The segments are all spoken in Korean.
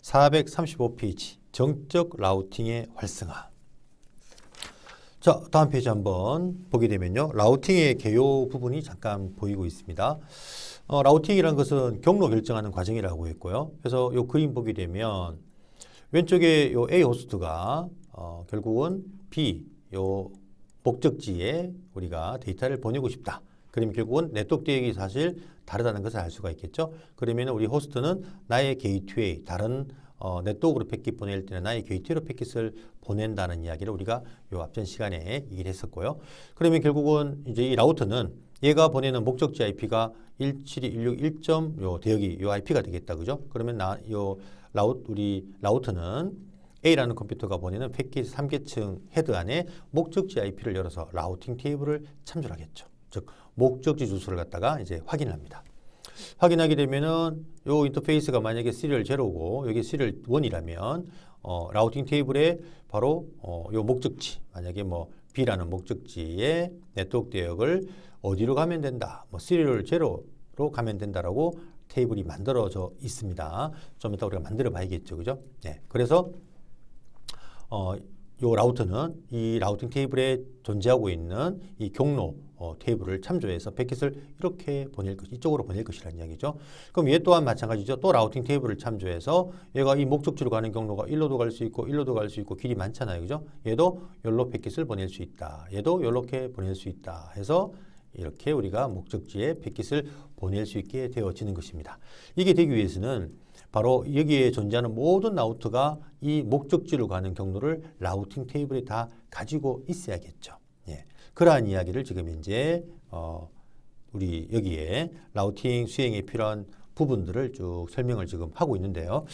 435페이지 정적 라우팅의 활성화. 자, 다음 페이지 한번 보게 되면요. 라우팅의 개요 부분이 잠깐 보이고 있습니다. 라우팅이라는 것은 경로 결정하는 과정이라고 했고요. 그래서 이 그림 보게 되면 왼쪽에 요 A 호스트가 결국은 B 요 목적지에 우리가 데이터를 보내고 싶다. 그러면 결국은 네트워크 대역이 사실 다르다는 것을 알 수가 있겠죠. 그러면 우리 호스트는 나의 게이트웨이, 다른 네트워크로 패킷 보낼 때는 나의 게이트웨이로 패킷을 보낸다는 이야기를 우리가 요 앞전 시간에 얘기를 했었고요. 그러면 결국은 이제 이 라우터는 얘가 보내는 목적지 IP가 172.1.1점 요 대역이 요 IP가 되겠다, 그죠? 그러면 우리 라우터는 A라는 컴퓨터가 보내는 패킷 3계층 헤드 안에 목적지 IP를 열어서 라우팅 테이블을 참조하겠죠. 즉 목적지 주소를 갖다가 이제 확인을 합니다. 확인하게 되면은 요 인터페이스가 만약에 시리얼 0고 여기 시리얼 1이라면 라우팅 테이블에 바로 요 목적지, 만약에 뭐 B라는 목적지의 네트워크 대역을 어디로 가면 된다, 뭐 시리얼 0로 가면 된다라고 테이블이 만들어져 있습니다. 좀 이따 우리가 만들어 봐야겠죠, 그죠? 네, 그래서 요 라우터는 이 라우팅 테이블에 존재하고 있는 이 경로 테이블을 참조해서 패킷을 이렇게 이쪽으로 보낼 것이라는 이야기죠. 그럼 얘 또한 마찬가지죠. 또 라우팅 테이블을 참조해서 얘가 이 목적지로 가는 경로가 1로도 갈 수 있고 1로도 갈 수 있고 길이 많잖아요, 그죠? 얘도 열로 패킷을 보낼 수 있다. 얘도 요렇게 보낼 수 있다. 해서 이렇게 우리가 목적지에 패킷을 보낼 수 있게 되어지는 것입니다. 이게 되기 위해서는 바로 여기에 존재하는 모든 라우터가 이 목적지로 가는 경로를 라우팅 테이블에 다 가지고 있어야겠죠. 예. 그러한 이야기를 지금 이제 우리 여기에 라우팅 수행에 필요한 부분들을 쭉 설명을 지금 하고 있는데요.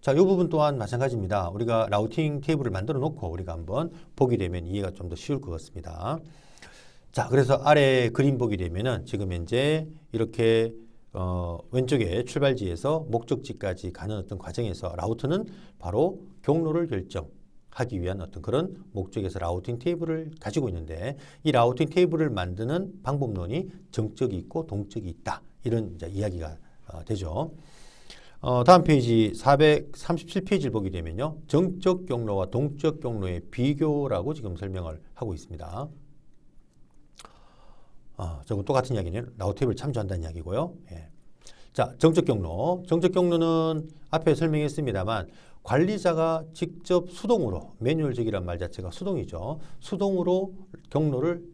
자, 이 부분 또한 마찬가지입니다. 우리가 라우팅 테이블을 만들어 놓고 우리가 한번 보게 되면 이해가 좀 더 쉬울 것 같습니다. 자, 그래서 아래 그림 보게 되면은 지금 이제 이렇게 왼쪽에 출발지에서 목적지까지 가는 어떤 과정에서 라우터는 바로 경로를 결정하기 위한 어떤 그런 목적에서 라우팅 테이블을 가지고 있는데, 이 라우팅 테이블을 만드는 방법론이 정적이 있고 동적이 있다. 이런 이제 이야기가 되죠. 다음 페이지 437페이지를 보게 되면요. 정적 경로와 동적 경로의 비교라고 지금 설명을 하고 있습니다. 저거 똑같은 이야기네요. 라우팅 테이블을 참조한다는 이야기고요. 예. 자, 정적 경로. 정적 경로는 앞에 설명했습니다만 관리자가 직접 수동으로, 매뉴얼적이란 말 자체가 수동이죠. 수동으로 경로를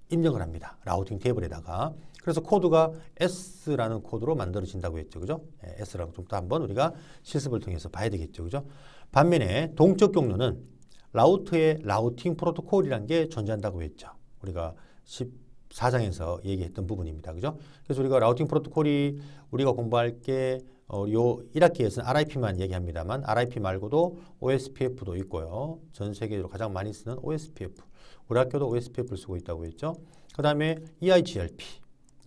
입력을 합니다. 라우팅 테이블에다가. 그래서 코드가 S라는 코드로 만들어진다고 했죠, 그죠? 예, S라고 좀 더 한번 우리가 실습을 통해서 봐야 되겠죠, 그죠? 반면에 동적 경로는 라우터의 라우팅 프로토콜이라는 게 존재한다고 했죠. 우리가 14장에서 얘기했던 부분입니다. 그죠? 그래서 우리가 라우팅 프로토콜이 우리가 공부할 게 요 1학기에서는 RIP만 얘기합니다만 RIP 말고도 OSPF도 있고요. 전 세계적으로 가장 많이 쓰는 OSPF. 우리 학교도 OSPF를 쓰고 있다고 했죠. 그 다음에 EIGRP.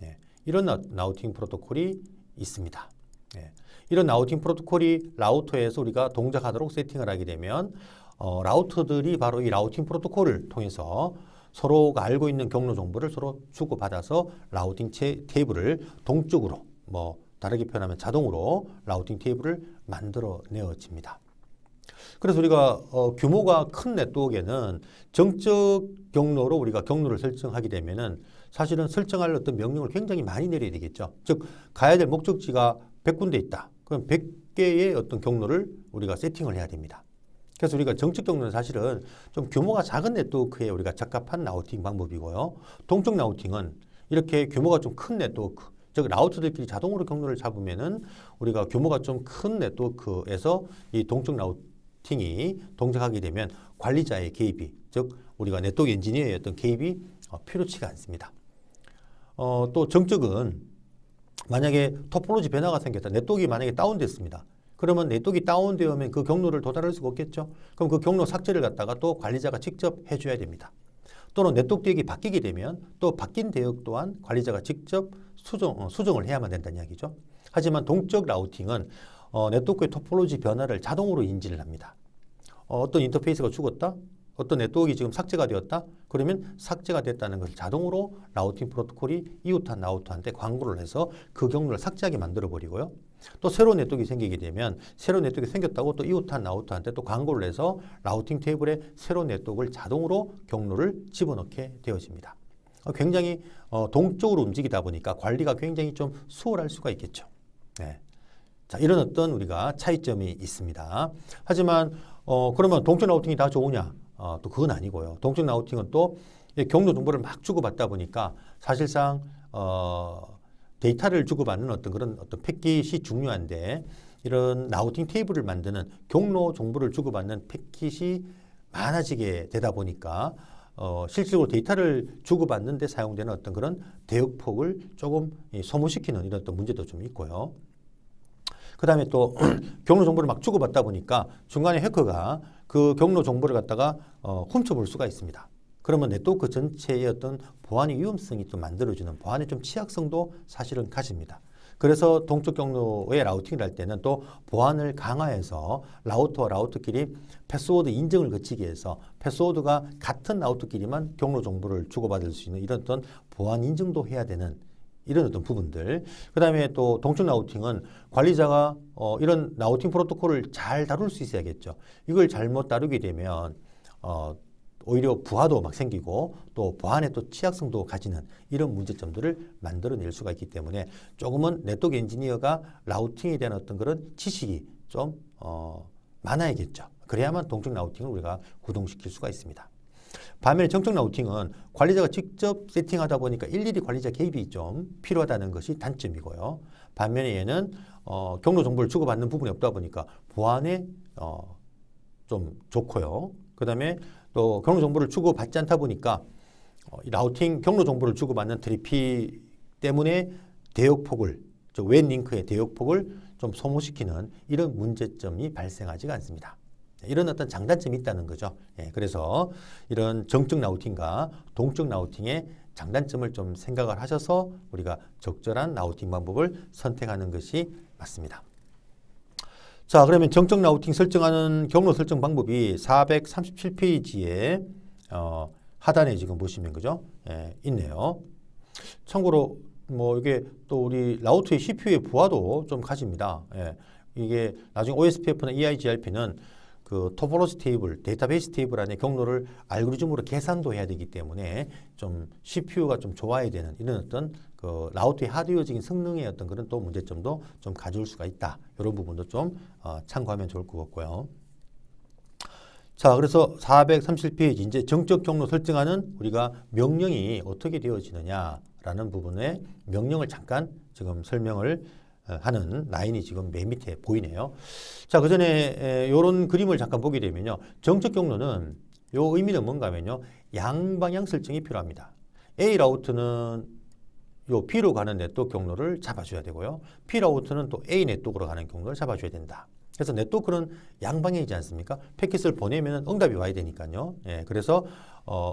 네. 이런 라우팅 프로토콜이 있습니다. 네. 이런 라우팅 프로토콜이 라우터에서 우리가 동작하도록 세팅을 하게 되면 라우터들이 바로 이 라우팅 프로토콜을 통해서 서로가 알고 있는 경로 정보를 서로 주고받아서 라우팅 테이블을 동적으로, 뭐 다르게 표현하면 자동으로 라우팅 테이블을 만들어 내어집니다. 그래서 우리가 규모가 큰 네트워크에는 정적 경로로 우리가 경로를 설정하게 되면은 사실은 설정할 어떤 명령을 굉장히 많이 내려야 되겠죠. 즉 가야 될 목적지가 100군데 있다. 그럼 100개의 어떤 경로를 우리가 세팅을 해야 됩니다. 그래서 우리가 정적 경로는 사실은 좀 규모가 작은 네트워크에 우리가 적합한 라우팅 방법이고요. 동적 라우팅은 이렇게 규모가 좀 큰 네트워크, 즉 라우터들끼리 자동으로 경로를 잡으면은 우리가 규모가 좀 큰 네트워크에서 이 동적 라우팅이 동작하게 되면 관리자의 개입이, 즉 우리가 네트워크 엔지니어의 어떤 개입이 필요치가 않습니다. 또 정적은 만약에 토폴로지 변화가 생겼다. 네트워크가 만약에 다운됐습니다. 그러면 네트워크가 다운되면 그 경로를 도달할 수가 없겠죠. 그럼 그 경로 삭제를 갖다가 또 관리자가 직접 해줘야 됩니다. 또는 네트워크 대역이 바뀌게 되면 또 바뀐 대역 또한 관리자가 직접 수정을 해야만 된다는 이야기죠. 하지만 동적 라우팅은 네트워크의 토폴로지 변화를 자동으로 인지를 합니다. 어떤 인터페이스가 죽었다? 어떤 네트워크가 지금 삭제가 되었다? 그러면 삭제가 됐다는 것을 자동으로 라우팅 프로토콜이 이웃한 라우터한테 광고를 해서 그 경로를 삭제하게 만들어 버리고요. 또 새로운 네트워크가 생기게 되면 새로운 네트워크가 생겼다고 또 이웃한 라우터한테 또 광고를 해서 라우팅 테이블에 새로운 네트워크를 자동으로 경로를 집어넣게 되어집니다. 굉장히 동적으로 움직이다 보니까 관리가 굉장히 좀 수월할 수가 있겠죠. 네. 자, 이런 어떤 우리가 차이점이 있습니다. 하지만 그러면 동적 라우팅이 다 좋으냐? 또 그건 아니고요. 동적 라우팅은 또 경로 정보를 막 주고받다 보니까 사실상 데이터를 주고받는 어떤 그런 어떤 패킷이 중요한데 이런 라우팅 테이블을 만드는 경로 정보를 주고받는 패킷이 많아지게 되다 보니까 실질적으로 데이터를 주고받는 데 사용되는 어떤 그런 대역폭을 조금 소모시키는 이런 어떤 문제도 좀 있고요. 그 다음에 또 경로 정보를 막 주고받다 보니까 중간에 해커가 그 경로 정보를 갖다가 훔쳐볼 수가 있습니다. 그러면 네트워크 전체의 어떤 보안의 위험성이 또 만들어주는 보안의 좀 취약성도 사실은 가집니다. 그래서 동적 경로의 라우팅을 할 때는 또 보안을 강화해서 라우터와 라우터끼리 패스워드 인증을 거치게 해서 패스워드가 같은 라우터끼리만 경로 정보를 주고받을 수 있는 이런 어떤 보안 인증도 해야 되는 이런 어떤 부분들. 그 다음에 또 동적 라우팅은 관리자가 이런 라우팅 프로토콜을 잘 다룰 수 있어야겠죠. 이걸 잘못 다루게 되면 오히려 부하도 막 생기고 또 보안에 또 취약성도 가지는 이런 문제점들을 만들어낼 수가 있기 때문에 조금은 네트워크 엔지니어가 라우팅에 대한 어떤 그런 지식이 좀 많아야겠죠. 그래야만 동적 라우팅을 우리가 구동시킬 수가 있습니다. 반면에 정적 라우팅은 관리자가 직접 세팅하다 보니까 일일이 관리자 개입이 좀 필요하다는 것이 단점이고요. 반면에 얘는 경로 정보를 주고받는 부분이 없다 보니까 보안에 좀 좋고요. 그 다음에 또 경로 정보를 주고받지 않다 보니까 라우팅 경로 정보를 주고받는 트래픽 때문에 대역폭을 웬 링크의 대역폭을 좀 소모시키는 이런 문제점이 발생하지가 않습니다. 이런 어떤 장단점이 있다는 거죠. 그래서 이런 정적 라우팅과 동적 라우팅의 장단점을 좀 생각을 하셔서 우리가 적절한 라우팅 방법을 선택하는 것이 맞습니다. 자, 그러면 정적 라우팅 설정하는 경로 설정 방법이 437페이지에 하단에 지금 보시면 그죠? 있네요. 참고로 뭐 이게 또 우리 라우터의 CPU의 부하도 좀 가집니다. 이게 나중에 OSPF나 EIGRP는 그 토포로지 테이블, 데이터베이스 테이블 안에 경로를 알고리즘으로 계산도 해야 되기 때문에 좀 CPU가 좀 좋아야 되는 이런 어떤 그 라우터의 하드웨어적인 성능의 어떤 그런 또 문제점도 좀 가져올 수가 있다. 이런 부분도 좀 참고하면 좋을 것 같고요. 자, 그래서 437페이지 이제 정적 경로 설정하는 우리가 명령이 어떻게 되어지느냐라는 부분에 명령을 잠깐 지금 설명을 하는 라인이 지금 맨 밑에 보이네요. 자, 그 전에 이런 그림을 잠깐 보게 되면요. 정적 경로는 요 의미는 뭔가 하면요. 양방향 설정이 필요합니다. A 라우트는 요 B로 가는 네트워크 경로를 잡아줘야 되고요. P 라우트는 또 A 네트워크로 가는 경로를 잡아줘야 된다. 그래서 네트워크는 양방향이지 않습니까? 패킷을 보내면 응답이 와야 되니까요. 그래서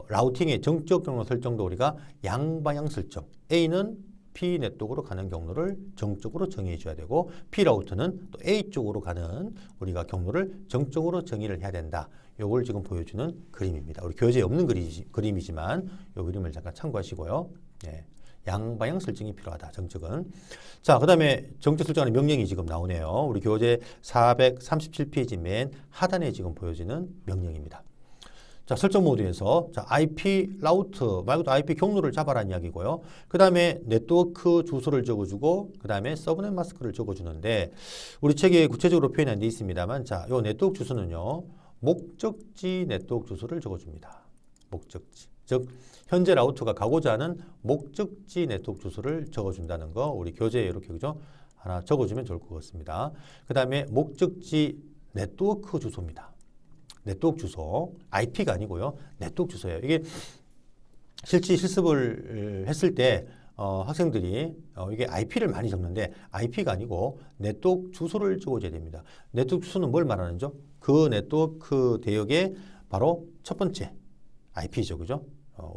라우팅의 정적 경로 설정도 우리가 양방향 설정. A는 P 네트워크로 가는 경로를 정적으로 정의해 줘야 되고 P 라우터는 또 A 쪽으로 가는 우리가 경로를 정적으로 정의를 해야 된다. 요걸 지금 보여주는 그림입니다. 우리 교재에 없는 그림이지만 요 그림을 잠깐 참고하시고요. 양방향 설정이 필요하다. 정적은. 자, 그 다음에 정적 설정하는 명령이 지금 나오네요. 우리 교재 437페이지 맨 하단에 지금 보여지는 명령입니다. 자, 설정 모드에서 자, IP 라우트 말고도 IP 경로를 잡아라는 이야기고요. 그 다음에 네트워크 주소를 적어주고 그 다음에 서브넷 마스크를 적어주는데 우리 책에 구체적으로 표현이 안 되어 있습니다만 자, 요 네트워크 주소는요. 목적지 네트워크 주소를 적어줍니다. 목적지. 즉 현재 라우터가 가고자 하는 목적지 네트워크 주소를 적어준다는 거 우리 교재에 이렇게 그죠? 하나 적어주면 좋을 것 같습니다. 그 다음에 목적지 네트워크 주소입니다. 네트워크 주소, IP가 아니고요. 네트워크 주소예요. 이게 실제 실습을 했을 때 학생들이 이게 IP를 많이 적는데 IP가 아니고 네트워크 주소를 적어줘야 됩니다. 네트워크 주소는 뭘 말하는죠? 그 네트워크 대역의 바로 첫 번째 IP죠, 그죠?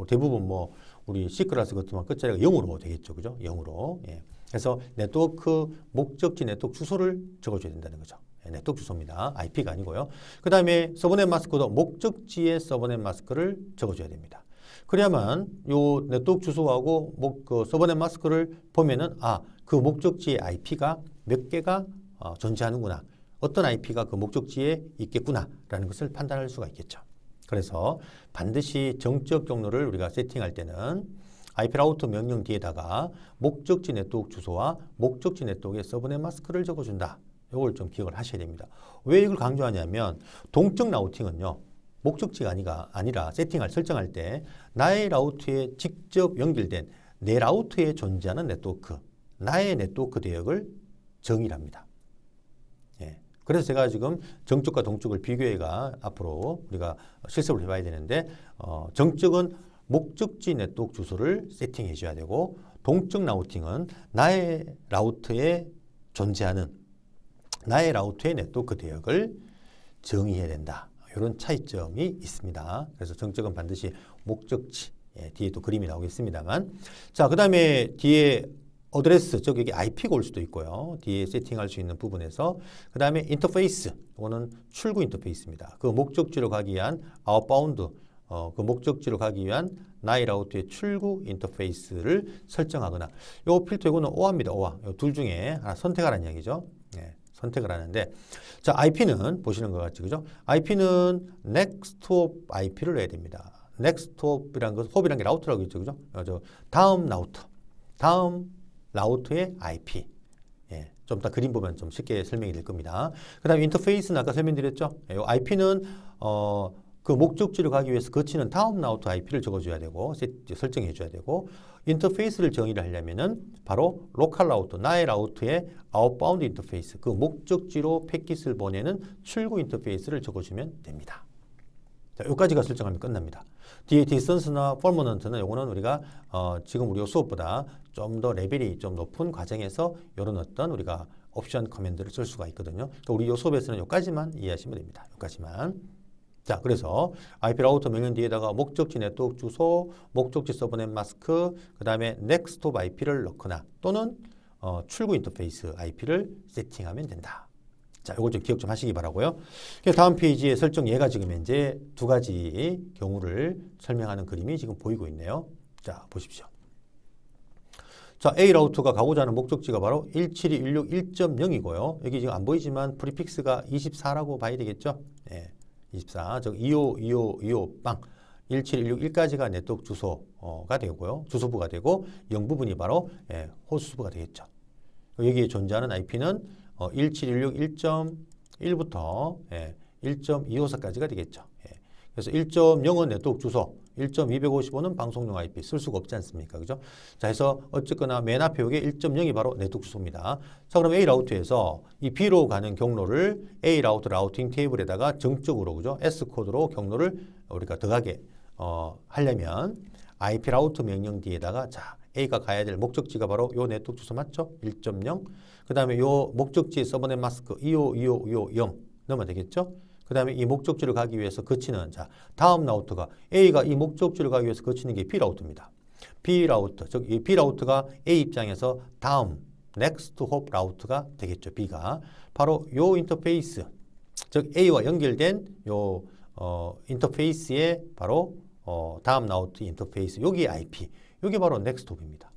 대부분 뭐 우리 C 클래스 같은 거 끝자리가 0으로 되겠죠, 그죠? 0으로. 그래서 네트워크 목적지 네트워크 주소를 적어줘야 된다는 거죠. 네트워크 주소입니다. IP가 아니고요. 그 다음에 서버넷 마스크도 목적지의 서버넷 마스크를 적어줘야 됩니다. 그래야만 요 네트워크 주소하고 그 서버넷 마스크를 보면은 그 목적지의 IP가 몇 개가 존재하는구나. 어떤 IP가 그 목적지에 있겠구나라는 것을 판단할 수가 있겠죠. 그래서 반드시 정적 경로를 우리가 세팅할 때는 IP 라우터 명령 뒤에다가 목적지 네트워크 주소와 목적지 네트워크의 서브넷 마스크를 적어준다. 이걸 좀 기억을 하셔야 됩니다. 왜 이걸 강조하냐면 동적 라우팅은요. 목적지가 아니라 설정할 때 나의 라우터에 직접 연결된 내 라우터에 존재하는 네트워크, 나의 네트워크 대역을 정의합니다. 예. 그래서 제가 지금 정적과 동적을 비교해가 앞으로 우리가 실습을 해봐야 되는데 정적은 목적지 네트워크 주소를 세팅해 줘야 되고 동적 라우팅은 나의 라우터에 존재하는 나의 라우터의 네트워크 대역을 정의해야 된다. 이런 차이점이 있습니다. 그래서 정적은 반드시 목적지, 뒤에 또 그림이 나오겠습니다만 자, 그 다음에 뒤에 어드레스, 즉 여기 IP가 올 수도 있고요. 뒤에 세팅할 수 있는 부분에서 그 다음에 인터페이스, 이거는 출구 인터페이스입니다. 그 목적지로 가기 위한 아웃바운드, 그 목적지로 가기 위한 나의 라우터의 출구 인터페이스를 설정하거나 요 필터 이거는 OA입니다. OA. 둘 중에 하나 선택하라는 이야기죠. 네, 선택을 하는데 자, IP는 보시는 것 같죠. 그죠? IP는 next hop IP를 넣어야 됩니다. next hop이라는 것은 hop이라는 게 라우터라고 있죠. 그죠? 다음 라우터의 IP. 예, 좀 이따 그림 보면 좀 쉽게 설명이 될 겁니다. 그 다음에 인터페이스는 아까 설명드렸죠. 이 IP는 그 목적지로 가기 위해서 거치는 다음 라우터 IP를 적어줘야 되고 설정해 줘야 되고 인터페이스를 정의를 하려면은 바로 로컬 라우터, 나의 라우터의 아웃바운드 인터페이스, 그 목적지로 패킷을 보내는 출구 인터페이스를 적어주면 됩니다. 자, 여기까지가 설정하면 끝납니다. 뒤에 디스턴스나 퍼머넌트는 요거는 우리가 지금 우리 수업보다 좀 더 레벨이 좀 높은 과정에서 이런 어떤 우리가 옵션 커맨드를 쓸 수가 있거든요. 그러니까 우리 요 수업에서는 여기까지만 이해하시면 됩니다. 여기까지만. 자, 그래서 IP 라우터 명령 뒤에다가 목적지 네트워크 주소, 목적지 서브넷 마스크, 그 다음에 next hop IP를 넣거나 또는 출구 인터페이스 IP를 세팅하면 된다. 자, 이걸 좀 기억 좀 하시기 바라고요. 다음 페이지에 설정 얘가 지금 현재 두 가지 경우를 설명하는 그림이 지금 보이고 있네요. 자, 보십시오. 자, A 라우터가 가고자 하는 목적지가 바로 172.1.1.0이고요. 여기 지금 안 보이지만 프리픽스가 24라고 봐야 되겠죠? 예. 24, 즉 25 빵 17161까지가 네트워크 주소가 되고요. 주소부가 되고 0부분이 바로 호스트부가 되겠죠. 여기에 존재하는 IP는 17161.1부터 1.254까지가 되겠죠. 그래서 1.0은 네트워크 주소, 1.255는 방송용 IP 쓸 수가 없지 않습니까? 그죠? 자, 해서 어쨌거나 맨 앞에 이게 1.0이 바로 네트워크 주소입니다. 자, 그럼 A 라우터에서 이 B로 가는 경로를 A 라우터 라우팅 테이블에다가 정적으로, 그죠? S 코드로 경로를 우리가 더하게 하려면 IP 라우터 명령 뒤에다가 자, A가 가야 될 목적지가 바로 요 네트워크 주소 맞죠? 1.0. 그 다음에 요 목적지 서버넷 마스크 25250 넣으면 되겠죠? 그 다음에 이 목적지를 가기 위해서 거치는 자 다음 라우터가 A가 이 목적지를 가기 위해서 거치는 게 B 라우터입니다. B 라우터, 즉 이 B 라우터가 A 입장에서 다음 next hop 라우터가 되겠죠. B가 바로 요 인터페이스, 즉 A와 연결된 요 인터페이스의 바로 다음 라우터 인터페이스 여기 IP, 여기 바로 next hop입니다.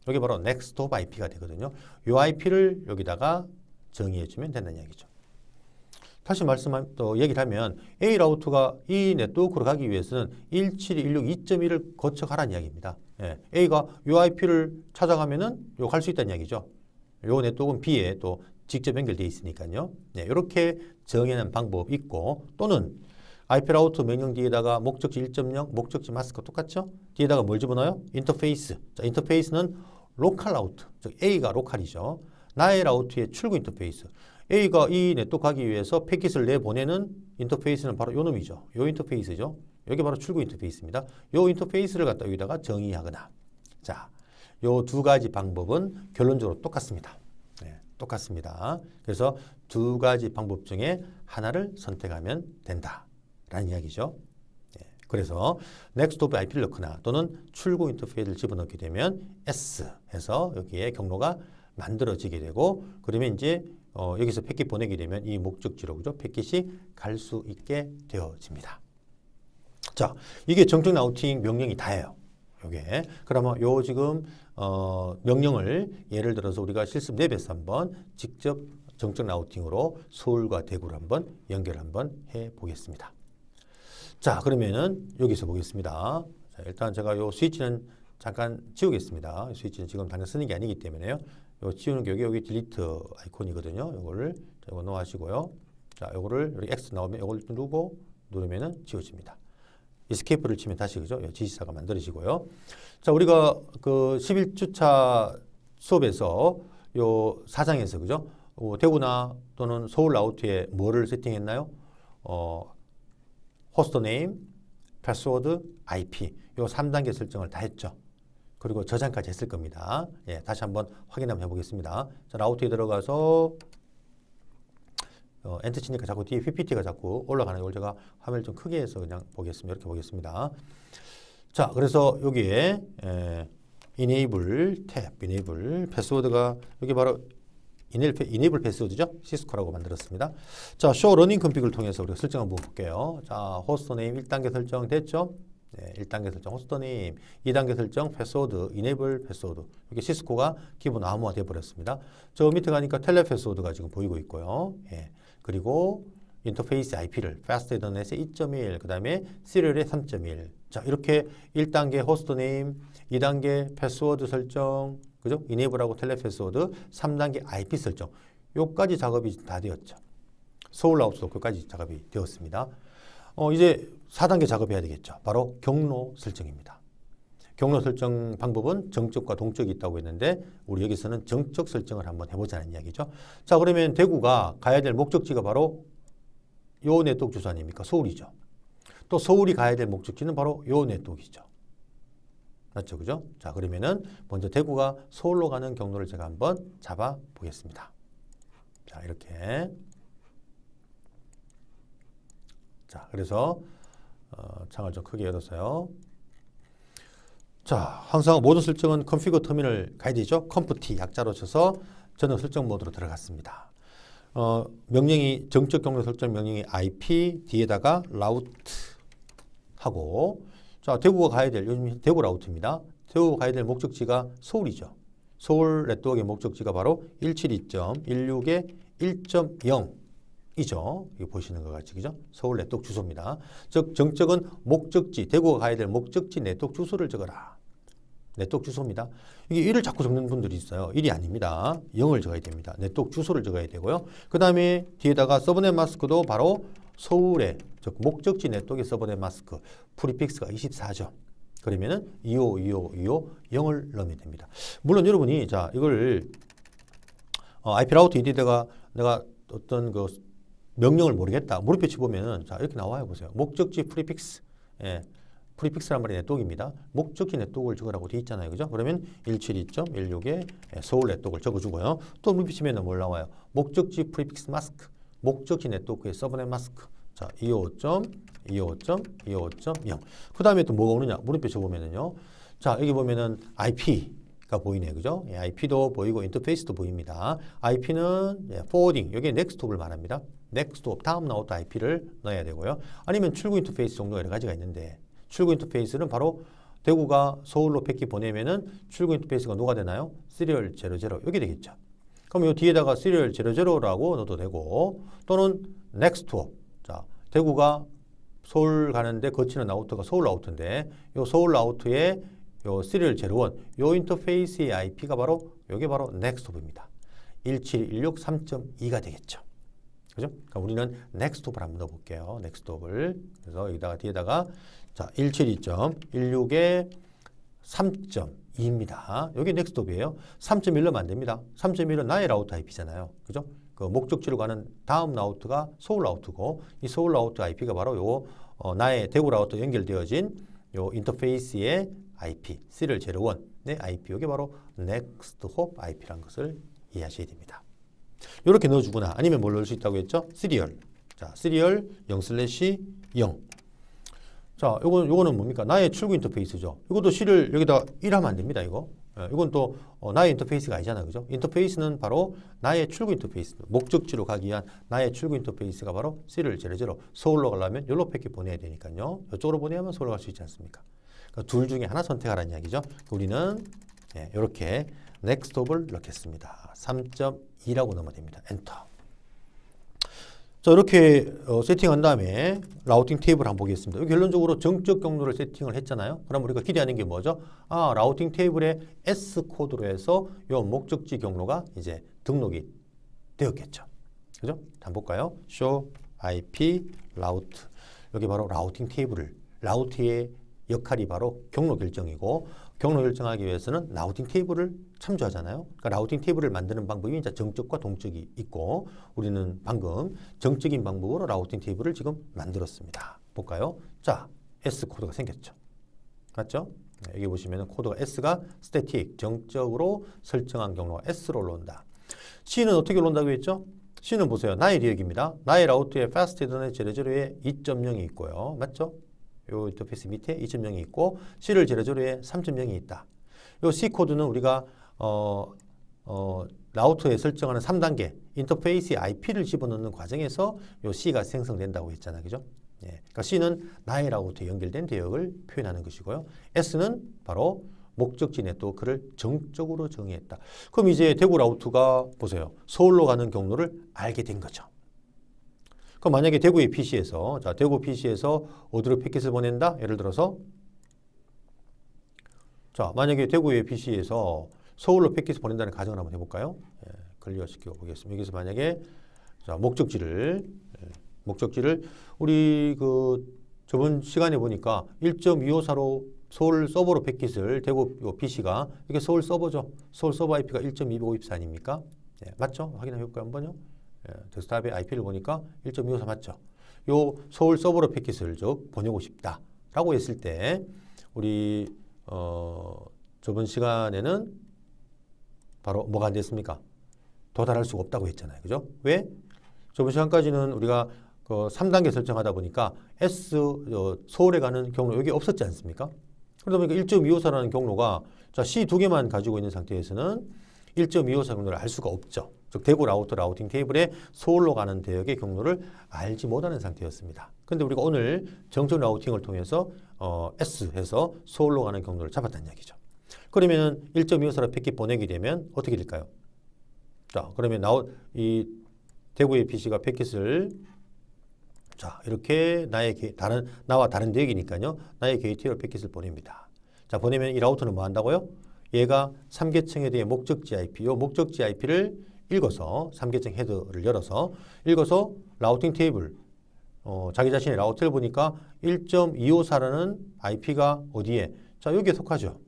여기 바로 next hop IP가 되거든요. 요 IP를 여기다가 정의해주면 된다는 이야기죠. 다시 얘기를 하면 A 라우터가 이 네트워크로 가기 위해서는 172.1.1을 거쳐가라는 이야기입니다. 예, A가 이 IP를 찾아가면은 요 갈 수 있다는 이야기죠. 요 네트워크는 B에 또 직접 연결되어 있으니까요. 네, 이렇게 정의하는 방법이 있고 또는 IP 라우터 명령 뒤에다가 목적지 1.0, 목적지 마스크 똑같죠? 뒤에다가 뭘 집어넣어요? 인터페이스. 자, 인터페이스는 로컬 라우터, 즉 A가 로컬이죠. 나의 라우터의 출구 인터페이스. A가 이 네트워크 가기 위해서 패킷을 내보내는 인터페이스는 바로 요 놈이죠. 요 인터페이스죠. 여기 바로 출구 인터페이스입니다. 요 인터페이스를 갖다 여기다가 정의하거나. 자, 요 두 가지 방법은 결론적으로 똑같습니다. 네, 똑같습니다. 그래서 두 가지 방법 중에 하나를 선택하면 된다라는 이야기죠. 네, 그래서 next hop IP를 넣거나 또는 출구 인터페이스를 집어넣게 되면 S 해서 여기에 경로가 만들어지게 되고 그러면 이제 여기서 패킷 보내게 되면 이 목적지로 그죠? 패킷이 갈 수 있게 되어집니다. 자, 이게 정적 라우팅 명령이 다예요. 요게. 그러면 요 지금 명령을 예를 들어서 우리가 실습 랩에서 한번 직접 정적 라우팅으로 서울과 대구를 한번 연결 한번 해 보겠습니다. 자, 그러면은 여기서 보겠습니다. 자, 일단 제가 요 스위치는 잠깐 지우겠습니다. 스위치는 지금 당장 쓰는 게 아니기 때문에요. 요 지우는 게 여기 딜리트 아이콘이거든요. 요거를 이거 넣어하시고요. 자, 요거를 여기 X 나오면 요걸 누르면은 지워집니다. 이스케이프를 치면 다시 그죠? 지시사가 만들어지고요. 자, 우리가 그 11주차 수업에서 요 4장에서 그죠? 대구나 또는 서울 라우트에 뭐를 세팅했나요? 호스트 네임, 패스워드, IP 요 3단계 설정을 다 했죠. 그리고 저장까지 했을 겁니다. 예, 다시 한번 확인 한번 해보겠습니다. 자, 라우트에 들어가서 엔터 치니까 자꾸 뒤에 PPT가 자꾸 올라가는 걸 제가 화면을 좀 크게 해서 그냥 보겠습니다. 이렇게 보겠습니다. 자, 그래서 여기에 enable 탭, enable 패스워드가 여기 바로 enable 패스워드죠. 시스코라고 만들었습니다. 자, show running config을 통해서 우리가 설정 한번 볼게요. 자, 호스트 네임 1단계 설정 됐죠? 네, 1단계 설정 호스트 네임, 2단계 설정 패스워드, enable 패스워드. 이게 시스코가 기본 암호화 되어 버렸습니다. 저 밑에 가니까 텔레 패스워드가 지금 보이고 있고요. 예. 그리고 인터페이스 IP를 fastether넷의 2.1, 그 다음에 시리얼의 3.1. 자, 이렇게 1단계 호스트 네임, 2단계 패스워드 설정, 그죠? enable하고 텔레 패스워드, 3단계 IP 설정. 요까지 작업이 다 되었죠. 서울 라우트도 끝까지 작업이 되었습니다. 이제 4단계 작업해야 되겠죠. 바로 경로 설정입니다. 경로 설정 방법은 정적과 동적이 있다고 했는데 우리 여기서는 정적 설정을 한번 해보자는 이야기죠. 자, 그러면 대구가 가야 될 목적지가 바로 요 네트워크 주소 아닙니까? 서울이죠. 또 서울이 가야 될 목적지는 바로 요 네트워크이죠. 맞죠? 그죠? 자, 그러면은 먼저 대구가 서울로 가는 경로를 제가 한번 잡아 보겠습니다. 자, 이렇게. 자, 그래서 창을 좀 크게 열어서요. 자, 항상 모든 설정은 config 터미널 가야 되죠. 컴프트 약자로 쳐서 저는 설정 모드로 들어갔습니다. 명령이 정적 경로 설정 명령이 IP 뒤에다가 라우트 하고, 자, 대구가 가야 될 요즘 대구 라우트입니다. 대구가 가야 될 목적지가 서울이죠. 서울 네트워크의 목적지가 바로 172.16의 1.0이죠. 이거 보시는 것 같이 그죠? 서울 네트워크 주소입니다. 즉 정적은 목적지, 대구가 가야 될 목적지 네트워크 주소를 적어라. 네트워크 주소입니다. 이게 1을 자꾸 적는 분들이 있어요. 1이 아닙니다. 0을 적어야 됩니다. 네트워크 주소를 적어야 되고요. 그 다음에 뒤에다가 서브넷 마스크도 바로 서울의 즉 목적지 네트워크의 서브넷 마스크 프리픽스가 24죠. 그러면은 252525 0을 넣으면 됩니다. 물론 여러분이 자 이걸 IP 라우터 이디에다가 내가 어떤 그 명령을 모르겠다. 무릎표 치보면은 자 이렇게 나와요. 보세요. 목적지 프리픽스. 예. 프리픽스란 말이 네트워크입니다. 목적지 네트워크를 적으라고 되어 있잖아요. 그죠? 그러면 172.16에 서울 네트워크를 적어주고요. 또 무릎표 치면은 뭘 나와요? 목적지 프리픽스 마스크. 목적지 네트워크의 서브넷 마스크. 자, 25.25.25.0. 그 다음에 또 뭐가 오느냐? 무릎표 쳐보면은요. 자, 여기 보면은 IP가 보이네요. 그죠? 예, IP도 보이고 인터페이스도 보입니다. IP는 예, forwarding. 여기에 넥스트옵을 말합니다. 넥스트옵 다음 라우터 IP를 넣어야 되고요. 아니면 출구 인터페이스 종류가 여러 가지가 있는데 출구 인터페이스는 바로 대구가 서울로 패킷 보내면은 출구 인터페이스가 누가 되나요? 시리얼 00 여기 되겠죠. 그럼 이 뒤에다가 시리얼 00라고 넣어도 되고 또는 넥스트옵. 자, 대구가 서울 가는데 거치는 라우터가 서울 라우터인데 이 서울 라우터의 요 시리얼 01, 요 인터페이스의 IP가 바로 요게 바로 넥스트옵입니다. 1716 3.2가 되겠죠. 그죠? 그러니까 우리는 넥스트옵을 한번 넣어 볼게요. 넥스트옵을. 그래서 여기다가 뒤에다가 자, 172.16의 3.2입니다. 여기 넥스트옵이에요. 3.1 넣으면 안 됩니다. 3.1은 나의 라우터 IP잖아요. 그죠? 그 목적지로 가는 다음 라우트가 서울 라우트고 이 서울 라우트 IP가 바로 요 나의 대구 라우터 연결되어진 요 인터페이스의 IP, 시리얼 01의 IP, 이게 바로 넥스트홉 IP라는 것을 이해하셔야 됩니다. 이렇게 넣어주거나 아니면 뭘 넣을 수 있다고 했죠? 시리얼. 자, 시리얼 0/0. 자, 요거는 뭡니까? 나의 출구 인터페이스죠. 이것도 시리얼 여기다 1 하면 안 됩니다, 이거. 예, 이건 또 나의 인터페이스가 아니잖아요. 그죠? 인터페이스는 바로 나의 출구 인터페이스. 목적지로 가기 위한 나의 출구 인터페이스가 바로 시리얼 00. 서울로 가려면 요로 패킷 보내야 되니까요. 이쪽으로 보내야만 서울로 갈 수 있지 않습니까? 그러니까 둘 중에 하나 선택하라는 이야기죠. 우리는 이렇게 넥스트옵을 넣겠습니다. 3.2라고 넣으면 됩니다. 엔터. 자, 이렇게 세팅한 다음에 라우팅 테이블 한번 보겠습니다. 여기 결론적으로 정적 경로를 세팅을 했잖아요. 그럼 우리가 기대하는 게 뭐죠? 라우팅 테이블에 S 코드로 해서 이 목적지 경로가 이제 등록이 되었겠죠. 그죠? 한번 볼까요? show IP route. 여기 바로 라우팅 테이블을, 라우트의 역할이 바로 경로 결정이고, 경로 결정하기 위해서는 라우팅 테이블을 참조하잖아요. 그러니까 라우팅 테이블을 만드는 방법이 이제 정적과 동적이 있고, 우리는 방금 정적인 방법으로 라우팅 테이블을 지금 만들었습니다. 볼까요? 자, S 코드가 생겼죠. 맞죠? 여기 보시면 코드가 S가 스태틱, 정적으로 설정한 경로가 S로 올라온다. C는 어떻게 올라온다고 했죠? C는 보세요. 나의 리역입니다. 나의 라우트에 fasted는 제로제로에 2.0이 있고요. 맞죠? 요 인터페이스 밑에 2.0이 있고 C를 제로제로에 3.0이 있다. 요 C 코드는 우리가 라우터에 설정하는 3단계 인터페이스 IP를 집어넣는 과정에서 요 C가 생성된다고 했잖아요. 그죠? 예. 그러니까 C는 나의 라우터에 연결된 대역을 표현하는 것이고요. S는 바로 목적지 네트워크를 정적으로 정의했다. 그럼 이제 대구 라우터가 보세요. 서울로 가는 경로를 알게 된 거죠. 그럼 만약에 대구의 PC에서, 자, 대구 PC에서 어디로 패킷을 보낸다? 예를 들어서, 자, 만약에 대구의 PC에서 서울로 패킷을 보낸다는 가정을 한번 해볼까요? 예, 클리어시켜 보겠습니다. 여기서 만약에, 자, 목적지를 우리 저번 시간에 보니까 1.254로 서울 서버로 패킷을 대구 PC가 이게 서울 서버죠. 서울 서버 IP가 1.254 아닙니까? 예, 맞죠? 확인해 볼까요? 한번요. 예, 데스크탑의 IP를 보니까 1.254 맞죠? 요 서울 서버로 패킷을 보내고 싶다라고 했을 때 우리 저번 시간에는 바로 뭐가 안 됐습니까? 도달할 수가 없다고 했잖아요. 그죠? 왜? 저번 시간까지는 우리가 3단계 설정하다 보니까 서울에 가는 경로 여기 없었지 않습니까? 그러다 보니까 1.254라는 경로가 자, C 두 개만 가지고 있는 상태에서는 1.254 경로를 알 수가 없죠. 즉 대구 라우터 라우팅 테이블에 서울로 가는 대역의 경로를 알지 못하는 상태였습니다. 그런데 우리가 오늘 정적 라우팅을 통해서 S 해서 서울로 가는 경로를 잡았다는 얘기죠. 그러면 1.254로 패킷 보내게 되면 어떻게 될까요? 자, 그러면 이 대구의 PC가 패킷을 자, 이렇게 나와 다른 대역이니까요. 나의 게이트웨이로 패킷을 보냅니다. 자, 보내면 이 라우터는 뭐 한다고요? 얘가 3계층에 대해 목적지 IP, 이 목적지 IP를 읽어서 3계층 헤더를 열어서 읽어서 라우팅 테이블, 자기 자신의 라우터를 보니까 1.254라는 IP가 어디에? 자, 여기에 속하죠.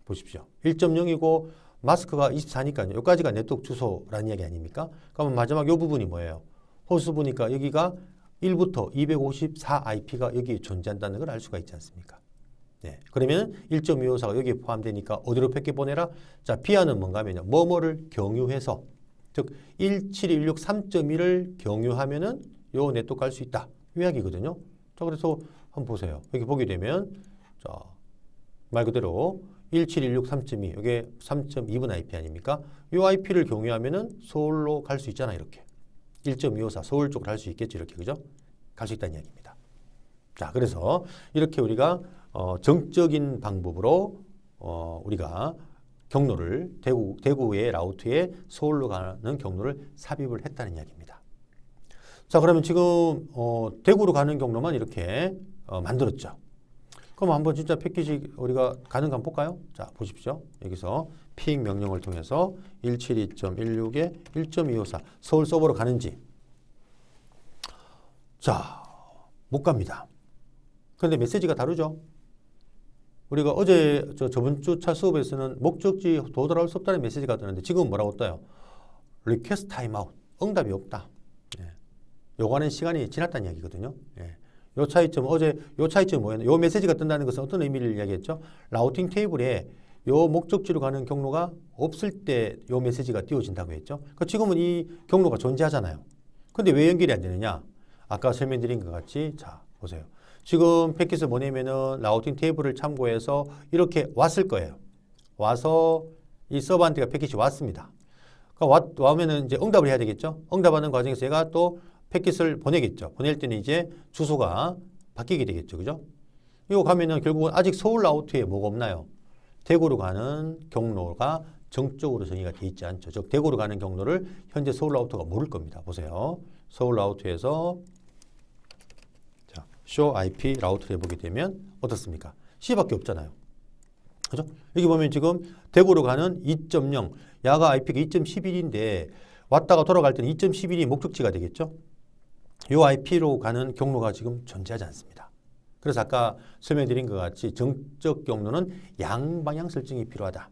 보십시오. 1.0이고 마스크가 24니까요. 여기까지가 네트워크 주소라는 이야기 아닙니까? 그러면 마지막 이 부분이 뭐예요? 호스 보니까 여기가 1부터 254 IP가 여기에 존재한다는 걸 알 수가 있지 않습니까? 네. 그러면 1.254가 여기에 포함되니까 어디로 패킷 보내라? 자, 비하는 뭔가 하면요. 뭐뭐를 경유해서 즉 1716 3.1을 경유하면은 요 네트워크 갈 수 있다. 이 이야기거든요. 자, 그래서 한번 보세요. 여기 보게 되면 자, 말 그대로 1716 3.2 이게 3.2분 IP 아닙니까? 요 IP를 경유하면은 서울로 갈 수 있잖아, 이렇게. 1.254 서울 쪽으로 할 수 있겠죠, 이렇게. 그죠? 갈 수 있다는 이야기입니다. 자, 그래서 이렇게 우리가 정적인 방법으로 우리가 경로를 대구의 라우트에 서울로 가는 경로를 삽입을 했다는 이야기입니다. 자, 그러면 지금 대구로 가는 경로만 이렇게 만들었죠. 그럼 한번 진짜 패킷이 우리가 가는가 한번 볼까요? 자, 보십시오. 여기서 핑 명령을 통해서 172.16에 1.254 서울 서버로 가는지. 자, 못 갑니다. 그런데 메시지가 다르죠. 우리가 어제 저번 주차 수업에서는 목적지 도달할 수 없다는 메시지가 뜨는데 지금 뭐라고 떠요? Request timeout. 응답이 없다. 예. 요구하는 시간이 지났다는 이야기거든요. 예. 요 차이점, 어제 요 차이점이 뭐였나요? 요 메시지가 뜬다는 것은 어떤 의미를 이야기했죠? 라우팅 테이블에 요 목적지로 가는 경로가 없을 때 요 메시지가 띄워진다고 했죠? 그러니까 지금은 이 경로가 존재하잖아요. 근데 왜 연결이 안 되느냐? 아까 설명드린 것 같이, 자, 보세요. 지금 패킷을 보내면은 라우팅 테이블을 참고해서 이렇게 왔을 거예요. 와서 이 서버한테가 패킷이 왔습니다. 그러니까 와면은 이제 응답을 해야 되겠죠? 응답하는 과정에서 얘가 또 패킷을 보내겠죠. 보낼 때는 이제 주소가 바뀌게 되겠죠. 그죠? 이거 가면은 결국은 아직 서울 라우트에 뭐가 없나요? 대구로 가는 경로가 정적으로 정의가 돼 있지 않죠. 즉 대구로 가는 경로를 현재 서울 라우터가 모를 겁니다. 보세요. 서울 라우터에서 자, show IP 라우터를 해보게 되면 어떻습니까? C밖에 없잖아요. 그죠? 여기 보면 지금 대구로 가는 2.0 야가 IP가 2.11인데 왔다가 돌아갈 때는 2.11이 목적지가 되겠죠? 이 IP로 가는 경로가 지금 존재하지 않습니다. 그래서 아까 설명드린 것 같이 정적 경로는 양방향 설정이 필요하다.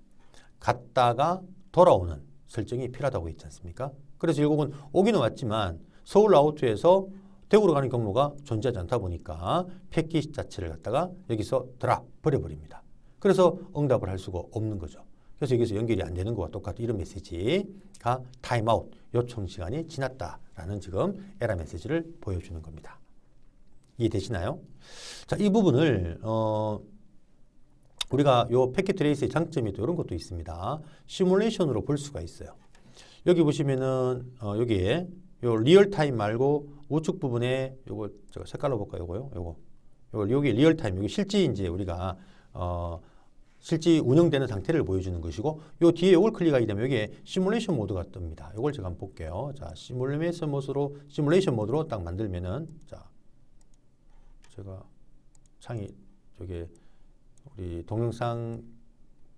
갔다가 돌아오는 설정이 필요하다고 했지 않습니까? 그래서 결국은 오기는 왔지만 서울 라우트에서 대구로 가는 경로가 존재하지 않다 보니까 패킷 자체를 갖다가 여기서 드랍 버려버립니다. 그래서 응답을 할 수가 없는 거죠. 그래서 여기서 연결이 안 되는 것과 똑같은 이런 메시지가 타임아웃 요청 시간이 지났다라는 지금 에러 메시지를 보여주는 겁니다. 이해되시나요? 자, 이 부분을 우리가 요 패킷 트레이스의 장점이 또 이런 것도 있습니다. 시뮬레이션으로 볼 수가 있어요. 여기 보시면은 여기에 요 리얼 타임 말고 우측 부분에 요거 제가 색깔로 볼까요? 요거 여기 리얼 타임 여기 실제 이제 우리가 실제 운영되는 상태를 보여주는 것이고 요 뒤에 요걸 클릭하게 되면 여기에 시뮬레이션 모드가 뜹니다. 요걸 제가 한번 볼게요. 자, 시뮬레이션 모드로 딱 만들면은 자, 제가 창이 저게 우리 동영상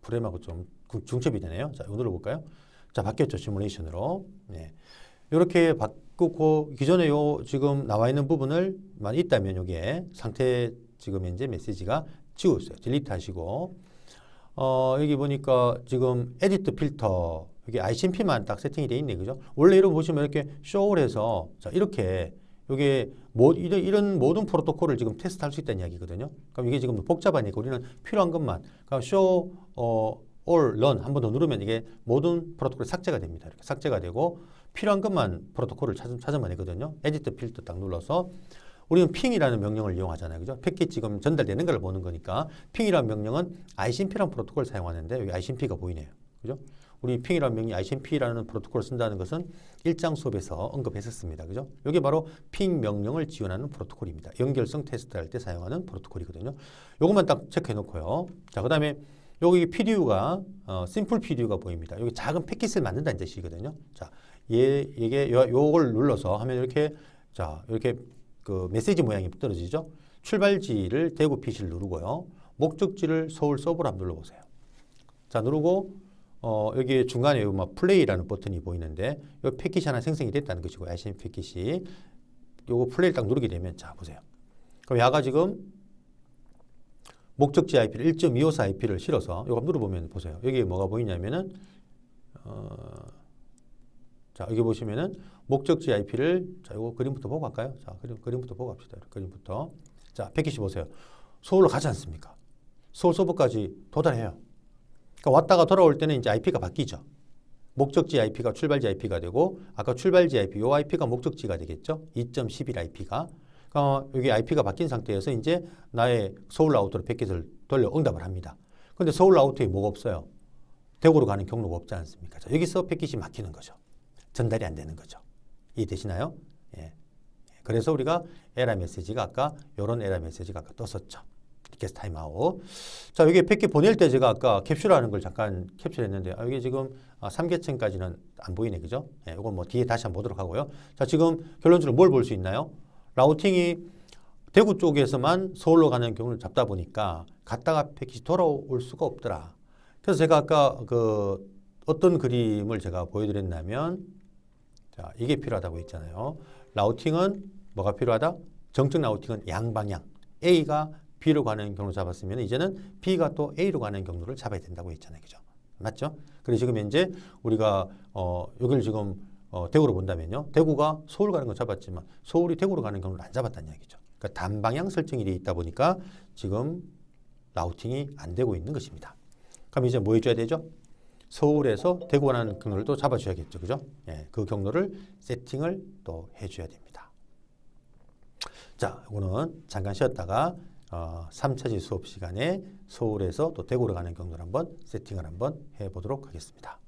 프레임하고 좀 중첩이 되네요. 자, 이거 눌러볼까요? 자, 바뀌었죠. 시뮬레이션으로. 네. 이렇게 바꾸고 기존에 요 지금 나와 있는 부분을만 있다면 여기에 상태 지금 현재 메시지가 지웠어요. 딜리트 하시고 여기 보니까 지금 에디트 필터 여기 ICMP만 딱 세팅이 돼 있네. 그죠? 원래 이런 보시면 이렇게 쇼를 해서 자, 이렇게 요게 이런 모든 프로토콜을 지금 테스트할 수 있다는 이야기거든요. 그럼 이게 지금 복잡하니까 우리는 필요한 것만 그러니까 show all run 한 번 더 누르면 이게 모든 프로토콜이 삭제가 됩니다. 이렇게 삭제가 되고 필요한 것만 프로토콜을 찾으면 되거든요. 에디트 필터 딱 눌러서 우리는 핑이라는 명령을 이용하잖아요. 그죠? 패킷 지금 전달되는 걸 보는 거니까 핑이라는 명령은 ICMP라는 프로토콜을 사용하는데 여기 ICMP가 보이네요. 그죠? 우리 핑이라는 명령이 ICMP라는 프로토콜을 쓴다는 것은 일장 수업에서 언급했었습니다. 그죠? 이게 바로 핑 명령을 지원하는 프로토콜입니다. 연결성 테스트할 때 사용하는 프로토콜이거든요. 요것만 딱 체크해 놓고요. 자, 그다음에 여기 PDU가 심플 PDU가 보입니다. 여기 작은 패킷을 만든다는 뜻이거든요. 자, 이게 요걸 눌러서 하면 이렇게 자, 이렇게 그 메시지 모양이 떨어지죠. 출발지를 대구 PC를 누르고요. 목적지를 서울 서버로 한번 눌러보세요. 자, 누르고 여기 중간에 뭐 플레이라는 버튼이 보이는데 이 패킷이 하나 생성이 됐다는 것이고 ICM 패킷이 요거 플레이를 딱 누르게 되면 자, 보세요. 그럼 야가 지금 목적지 IP를 1.254 IP를 실어서 요거 눌러보면 보세요. 여기 뭐가 보이냐면은 자, 여기 보시면은 목적지 IP를 자, 요거 그림부터 보고 갈까요? 자, 그림부터 보고 갑시다. 그림부터. 자, 패킷이 보세요. 서울로 가지 않습니까? 서울 서버까지 도달해요. 그러니까 왔다가 돌아올 때는 이제 IP가 바뀌죠. 목적지 IP가 출발지 IP가 되고 아까 출발지 IP, 요 IP가 목적지가 되겠죠. 2.11 IP가. 그러니까 여기 IP가 바뀐 상태에서 이제 나의 서울 라우터로 패킷을 돌려 응답을 합니다. 그런데 서울 라우터에 뭐가 없어요? 대구로 가는 경로가 없지 않습니까? 자, 여기서 패킷이 막히는 거죠. 전달이 안 되는 거죠. 이해되시나요? 예. 그래서 우리가 에러 메시지가 아까 이런 에러 메시지가 아까 떴었죠. 리퀘스트 타임아웃. 자, 여기 패킷 보낼 때 제가 아까 캡슐하는 걸 잠깐 캡슐했는데 여기 지금 3계층까지는 안 보이네. 그죠? 예, 이건 뭐 뒤에 다시 한번 보도록 하고요. 자, 지금 결론적으로 뭘 볼 수 있나요? 라우팅이 대구 쪽에서만 서울로 가는 경우를 잡다 보니까 갔다가 패킷이 돌아올 수가 없더라. 그래서 제가 아까 그 어떤 그림을 제가 보여드렸냐면 자, 이게 필요하다고 했잖아요. 라우팅은 뭐가 필요하다? 정적 라우팅은 양방향. A가 B로 가는 경로를 잡았으면 이제는 B가 또 A로 가는 경로를 잡아야 된다고 했잖아요. 그죠? 맞죠? 그래서 지금 현재 우리가 여기를 지금 대구로 본다면요. 대구가 서울 가는 건 잡았지만 서울이 대구로 가는 경로를 안 잡았다는 이야기죠. 그러니까 단방향 설정이 되어 있다 보니까 지금 라우팅이 안 되고 있는 것입니다. 그럼 이제 뭐 해줘야 되죠? 서울에서 대구 가는 경로를 또 잡아줘야겠죠. 그죠? 예, 그 경로를 세팅을 또 해줘야 됩니다. 자, 이거는 잠깐 쉬었다가 3차지 수업 시간에 서울에서 또 대구로 가는 경로를 한번 세팅을 한번 해보도록 하겠습니다.